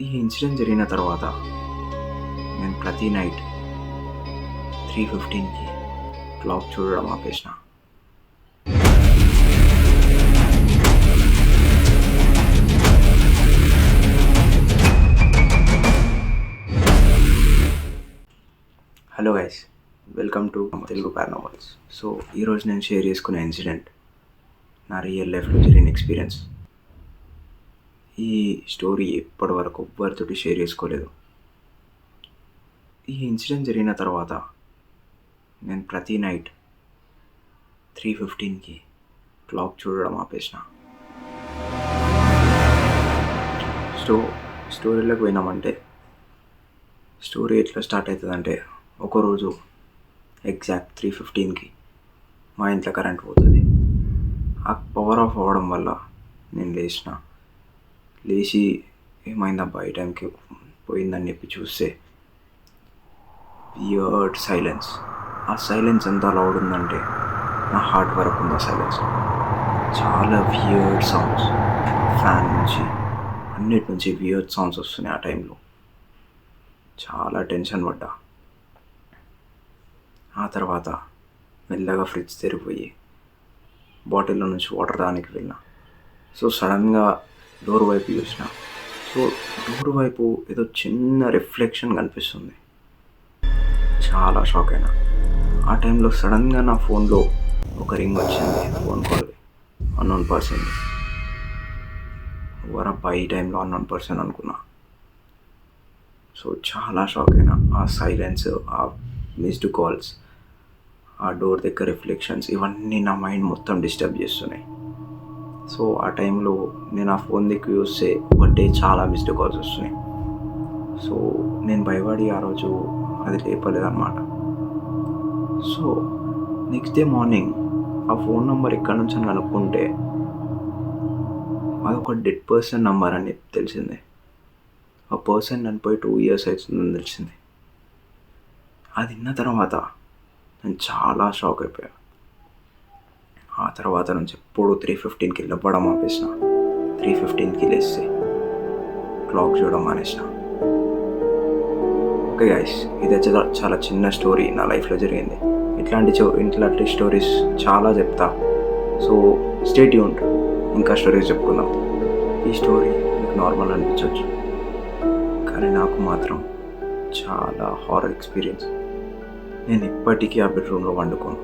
ఈ ఇన్సిడెంట్ జరిగిన తర్వాత నేను ప్రతి నైట్ 3:15కి క్లాక్ చూడడం ఆపేసిన. Hello guys, welcome to Telugu paranormals. So ఈరోజు నేను షేర్ చేసుకునే ఇన్సిడెంట్ నా రియల్ లైఫ్లో జరిగిన ఎక్స్పీరియన్స్. ఈ స్టోరీ ఇప్పటి వరకు ఎవ్వరితోటి షేర్ చేసుకోలేదు. ఈ ఇన్సిడెంట్ జరిగిన తర్వాత నేను ప్రతి నైట్ 3:15కి క్లాక్ చూడడం ఆపేసిన. స్టోరీలోకి పోయినామంటే స్టోరీ ఎట్లా స్టార్ట్ అవుతుందంటే, ఒకరోజు ఎగ్జాక్ట్ 3:15కి మా ఇంట్లో కరెంట్ పోతుంది. ఆ పవర్ ఆఫ్ అవ్వడం వల్ల నేను లేచి ఏమైందబ్బా ఈ టైంకి పోయిందని చెప్పి చూస్తే వియర్డ్ సైలెన్స్. ఆ సైలెన్స్ ఎంత లౌడ్ ఉందంటే నా హార్ట్ వరకు ఉంది. ఆ సైలెన్స్ చాలా వియర్డ్ సౌండ్స్, ఫ్యాన్ నుంచి అన్నిటి నుంచి వియర్డ్ సౌండ్స్ వస్తున్నాయి. ఆ టైంలో చాలా టెన్షన్ పడ్డా. ఆ తర్వాత మెల్లగా ఫ్రిడ్జ్ తెరిపోయి బాటిల్లో నుంచి వాటర్ తాగడానికి వెళ్ళిన. సో సడన్గా డోర్ వైపు చూసిన. సో డోర్ వైపు ఏదో చిన్న రిఫ్లెక్షన్ కనిపిస్తుంది. చాలా షాక్ అయినా. ఆ టైంలో సడన్గా నా ఫోన్లో ఒక రింగ్ వచ్చింది, ఫోన్ కాల్, అన్నోన్ పర్సన్. ఎవరబ్బా ఈ టైంలో అన్నోన్ పర్సన్ అనుకున్నా. సో చాలా షాక్ అయినా. ఆ సైలెన్స్, ఆ మిస్డ్ కాల్స్, ఆ డోర్ దగ్గర రిఫ్లెక్షన్స్, ఇవన్నీ నా మైండ్ మొత్తం డిస్టర్బ్ చేస్తున్నాయి. సో ఆ టైంలో నేను ఆ ఫోన్ దిక్కు చూస్తే ఒకటే చాలా మిస్డ్ కాల్స్ వస్తున్నాయి. సో నేను భయపడి ఆ రోజు అది లేపలేదన్నమాట. సో నెక్స్ట్ డే మార్నింగ్ ఆ ఫోన్ నెంబర్ ఎక్కడి నుంచి అని కనుక్కుంటే అదొక డెడ్ పర్సన్ నెంబర్ అని తెలిసింది. ఆ పర్సన్ చనిపోయి 2 years అవుతుందని తెలిసింది. అది విన్న తర్వాత నేను చాలా షాక్ అయిపోయా. ఆ తర్వాత నుంచి ఎప్పుడు 3:15కి లేవడం ఆపేసిన. 3:15కి లేస్తే క్లాక్ చూడడం మానేసిన. ఓకే గైస్, ఇది చాలా చిన్న స్టోరీ నా లైఫ్లో జరిగింది. ఇట్లాంటి స్టోరీస్ చాలా చెప్తా. సో స్టే ట్యూన్డ్, ఇంకా స్టోరీస్ చెప్పుకుందాం. ఈ స్టోరీ మీకు నార్మల్ అనిపించవచ్చు, కానీ నాకు మాత్రం చాలా హారర్ ఎక్స్పీరియన్స్. నేను ఇప్పటికీ ఆ బెడ్రూమ్లో వండుకోను.